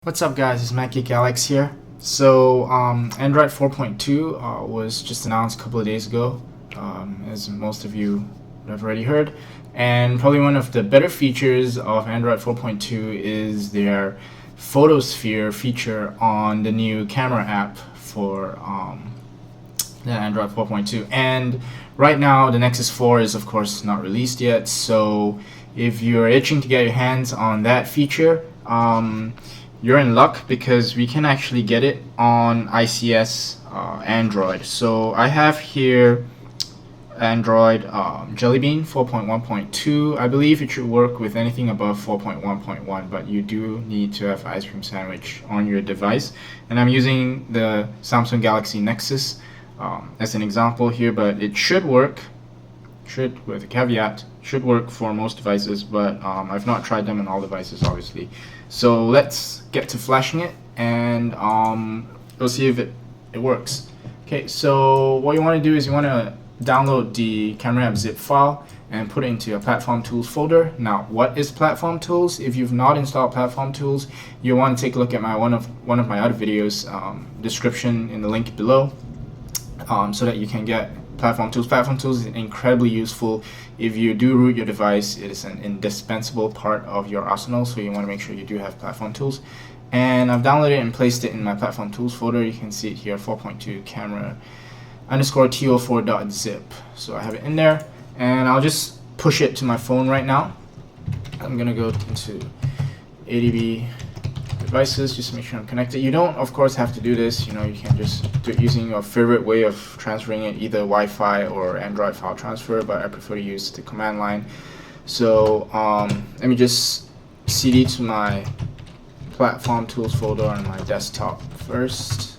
What's up guys, it's Mac Alex here. So Android 4.2 was just announced a couple of days ago, as most of you have already heard. And probably one of the better features of Android 4.2 is their photosphere feature on the new camera app for the Android 4.2. And right now the Nexus 4 is of course not released yet, so if you're itching to get your hands on that feature, you're in luck because we can actually get it on ICS Android. So I have here Android Jelly Bean 4.1.2. I believe it should work with anything above 4.1.1, but you do need to have Ice Cream Sandwich on your device. And I'm using the Samsung Galaxy Nexus as an example here, but it should work. Should, with a caveat, should work for most devices, but I've not tried them on all devices obviously. So let's get to flashing it and we'll see if it works. Okay, so what you want to do is you want to download the camera app zip file and put it into your platform tools folder. Now, what is platform tools? If you've not installed platform tools, you want to take a look at my one of my other videos, description in the link below, so that you can get platform tools. Platform tools is incredibly useful. If you do root your device, it is an indispensable part of your arsenal, so you want to make sure you do have platform tools. And I've downloaded it and placed it in my platform tools folder. You can see it here, 4.2 camera underscore to4.zip. So I have it in there, and I'll just push it to my phone right now. I'm gonna go into ADB devices just to make sure I'm connected. You don't of course have to do this, you can just do it using your favorite way of transferring it, either Wi-Fi or Android file transfer, but I prefer to use the command line. So let me just CD to my platform tools folder on my desktop first.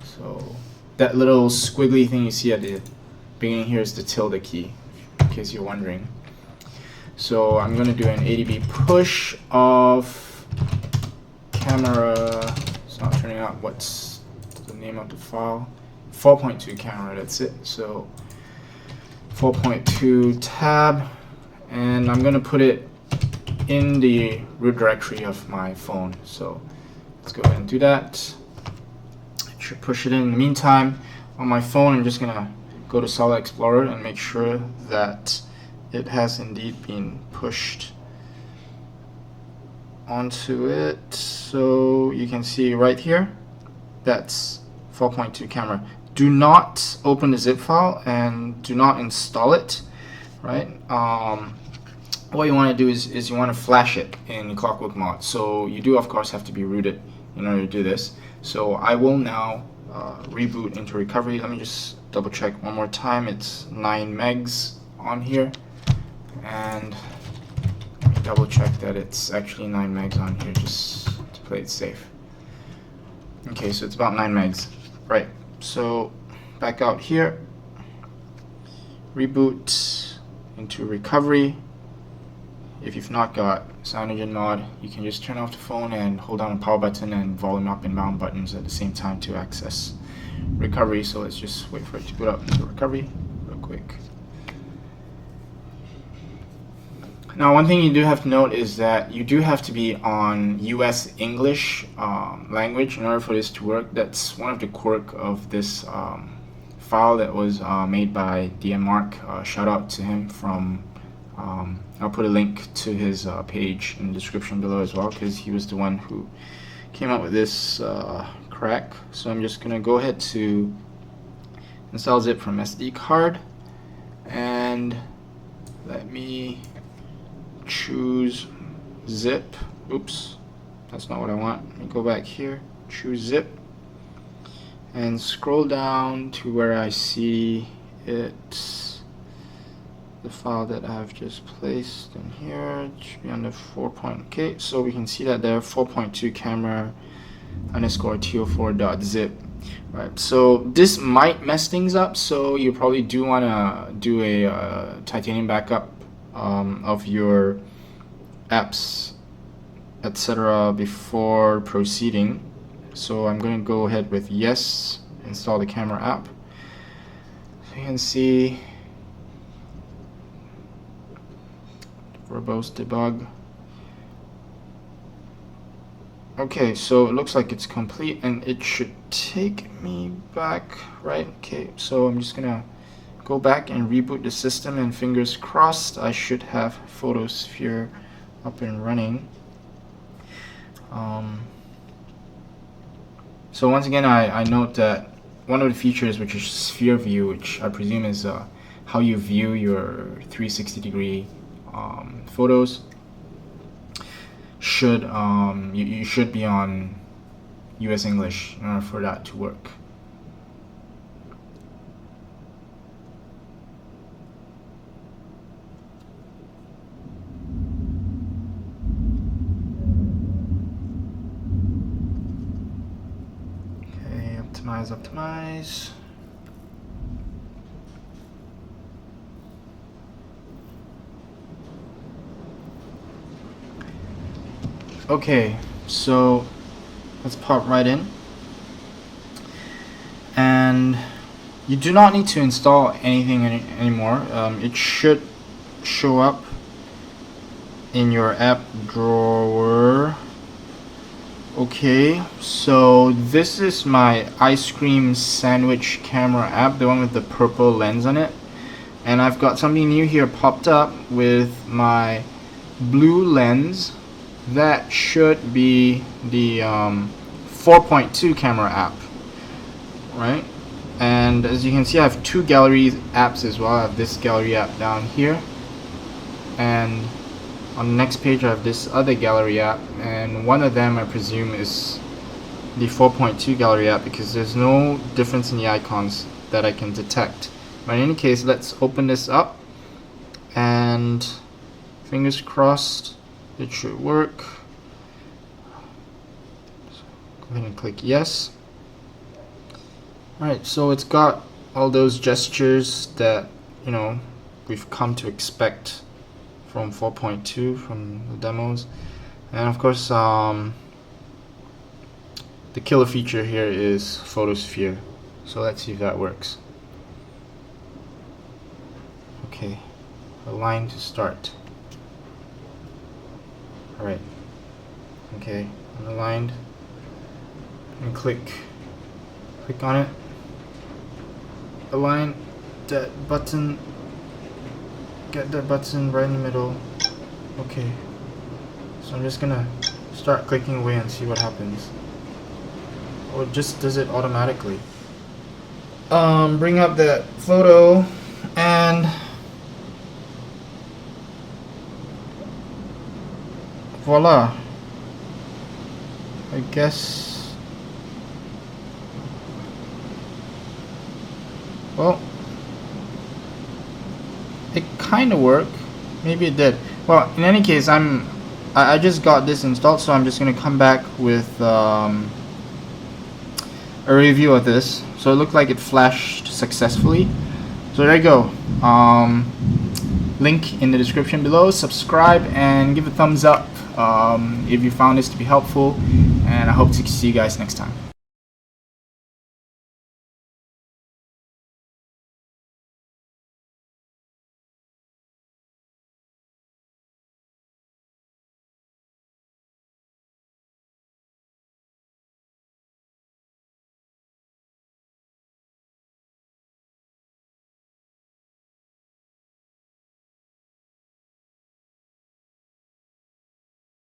So that little squiggly thing you see at the beginning here is the tilde key, in case you're wondering. So I'm going to do an ADB push of camera. It's not turning out. What's the name of the file? 4.2 camera, that's it. So 4.2 tab, and I'm gonna put it in the root directory of my phone. So let's go ahead and do that. I should push it in the meantime. On my phone, I'm just gonna go to Solid Explorer and make sure that it has indeed been pushed onto it. So you can see right here, that's 4.2 camera. Do not open the zip file and do not install it, right? What you want to do is you want to flash it in Clockwork Mod. So you do of course have to be rooted in order to do this. So I will now reboot into recovery. Let me just double check one more time. It's 9 megs on here, and double check that it's actually 9 megs on here just to play it safe. Okay, so it's about 9 megs. Right, so back out here, reboot into recovery. If you've not got Sound Mod, you can just turn off the phone and hold down the power button and volume up and down buttons at the same time to access recovery. So let's just wait for it to boot up into recovery real quick. Now, one thing you do have to note is that you do have to be on US English language in order for this to work. That's one of the quirk of this file that was made by DM Mark. Shout out to him from, I'll put a link to his page in the description below as well, because he was the one who came up with this crack. So I'm just gonna go ahead to install zip from SD card, and let me choose zip. Oops, that's not what I want. Let me go back here, choose zip, and scroll down to where I see it, the file that I've just placed in here. It should be under 4. Okay, so we can see that there, 4.2 camera underscore to4.zip. Right, so this might mess things up, so you probably do want to do a titanium backup of your apps, etc. before proceeding. So I'm going to go ahead with yes, install the camera app. So you can see verbose debug. Okay, so it looks like it's complete and it should take me back, right? Okay, so I'm just gonna go back and reboot the system, and fingers crossed I should have Photosphere up and running. So once again, I note that one of the features, which is sphere view, which I presume is how you view your 360-degree photos, should you should be on US English in order for that to work. Okay, optimize. Okay, so let's pop right in. And you do not need to install anything anymore. It should show up in your app drawer. Okay, so this is my ice cream sandwich camera app, the one with the purple lens on it. And I've got something new here popped up with my blue lens. That should be the 4.2 camera app, right? And as you can see, I have two gallery apps as well. I have this gallery app down here, and on the next page I have this other gallery app, and one of them I presume is the 4.2 gallery app because there's no difference in the icons that I can detect. But in any case, let's open this up, and fingers crossed it should work. So go ahead and click yes. Alright, so it's got all those gestures that, you know, we've come to expect from 4.2 from the demos. And of course, the killer feature here is Photosphere. So let's see if that works. Okay, align to start. Alright, okay, I'm aligned, and click on it, align that button, get that button right in the middle. Okay, so I'm just gonna start clicking away and see what happens. Or it just does it automatically. Bring up that photo, and voila. I guess, well, it kind of worked. Maybe it did. Well, in any case, I just got this installed, so I'm just gonna come back with a review of this. So it looked like it flashed successfully. So there you go. Link in the description below. Subscribe and give a thumbs up if you found this to be helpful, and I hope to see you guys next time.